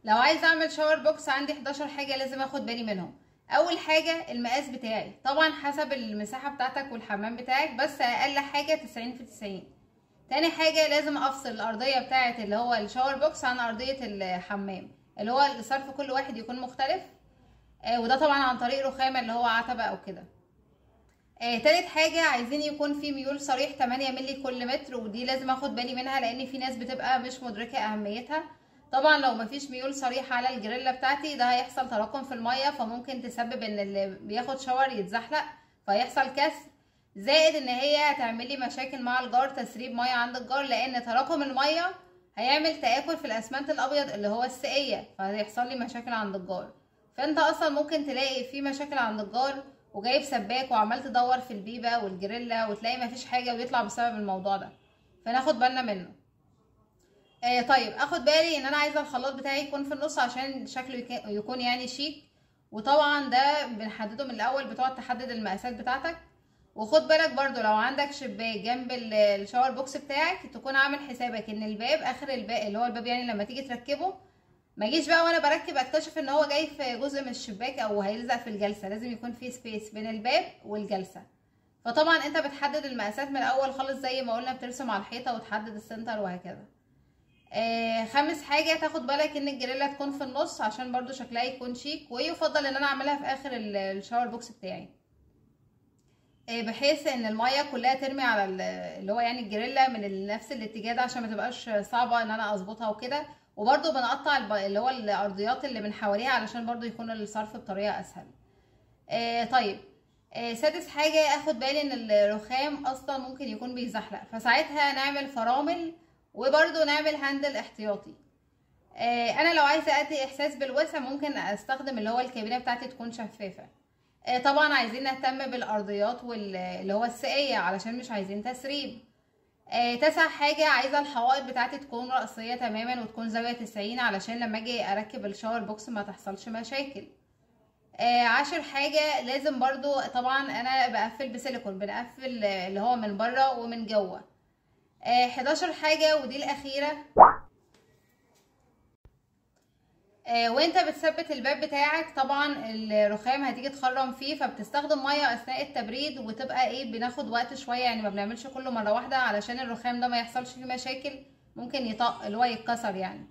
لو عايزه اعمل شاور بوكس عندي 11 حاجه لازم اخد بالي منهم. اول حاجه المقاس بتاعي، طبعا حسب المساحه بتاعتك والحمام بتاعك، بس اقل حاجه 90 في 90. تاني حاجه لازم افصل الارضيه بتاعه اللي هو الشاور بوكس عن ارضيه الحمام، اللي هو الصرف كل واحد يكون مختلف. وده طبعا عن طريق رخامه اللي هو عتبه او كده. تالت حاجة عايزين يكون في ميول صريح 8 مللي كل متر، ودي لازم اخد بالي منها لان في ناس بتبقى مش مدركة اهميتها. طبعا لو مفيش ميول صريح على الجريلا بتاعتي ده هيحصل تراكم في المية، فممكن تسبب ان اللي بياخد شاور يتزحلق فيحصل كسر، زائد ان هي هتعملي مشاكل مع الجار، تسريب مية عند الجار، لان تراكم المية هيعمل تآكل في الاسمنت الابيض اللي هو السقية، فهيحصل لي مشاكل عند الجار. فانت اصلا ممكن تلاقي في مشاكل عند الجار وجايب سباك وعمال تدور في البيبه والجريلا وتلاقي مفيش حاجه ويطلع بسبب الموضوع ده، فناخد بالنا منه. طيب اخد بالي ان انا عايزه الخلاط بتاعي يكون في النص عشان شكله يكون يعني شيك، وطبعا ده بنحدده من الاول، بتقعد تحدد المقاسات بتاعتك. وخد بالك برضو لو عندك شباك جنب الشاور بوكس بتاعك تكون عامل حسابك ان الباب اخر الباب اللي هو الباب يعني لما تيجي تركبه ما اجيش بقى وانا بركب اكتشف ان هو جاي في جزء من الشباك او هيلزق في الجلسه، لازم يكون في سبيس بين الباب والجلسه. فطبعا انت بتحدد المقاسات من الاول خالص زي ما قلنا، بترسم على الحيطه وتحدد السنتر وهكذا. خامس حاجه تاخد بالك ان الجريلا تكون في النص عشان برضو شكلها يكون شيك، ويفضل ان انا اعملها في اخر الشاور بوكس بتاعي، بحيث ان الميه كلها ترمي على اللي هو يعني الجريلا من نفس الاتجاه ده عشان ما تبقاش صعبه ان انا اظبطها وكده. وبرده بنقطع اللي هو الارضيات اللي من حواليها علشان برده يكون الصرف بطريقه اسهل. طيب سادس حاجه اخد بالي ان الرخام اصلا ممكن يكون بيزحلق، فساعتها نعمل فرامل وبرده نعمل هاندل احتياطي. انا لو عايزه ادي احساس بالوسع ممكن استخدم اللي هو الكابينه بتاعتي تكون شفافه. طبعا عايزين نهتم بالارضيات واللي هو السقيه علشان مش عايزين تسريب. تاسع حاجه عايزه الحوائط بتاعتي تكون رأسيه تماما وتكون زاويه 90 علشان لما اجي اركب الشاور بوكس ما تحصلش مشاكل. عاشر حاجه لازم برضو طبعا انا بقفل بسيليكون، بنقفل اللي هو من بره ومن جوه. 11 حاجه ودي الاخيره، وانت بتثبت الباب بتاعك طبعا الرخام هتيجي تخرم فيه، فبتستخدم ميه اثناء التبريد، وتبقى ايه بناخد وقت شويه يعني ما بنعملش كله مره واحده علشان الرخام ده ما يحصلش فيه مشاكل، ممكن يطق اللي هو يتكسر يعني.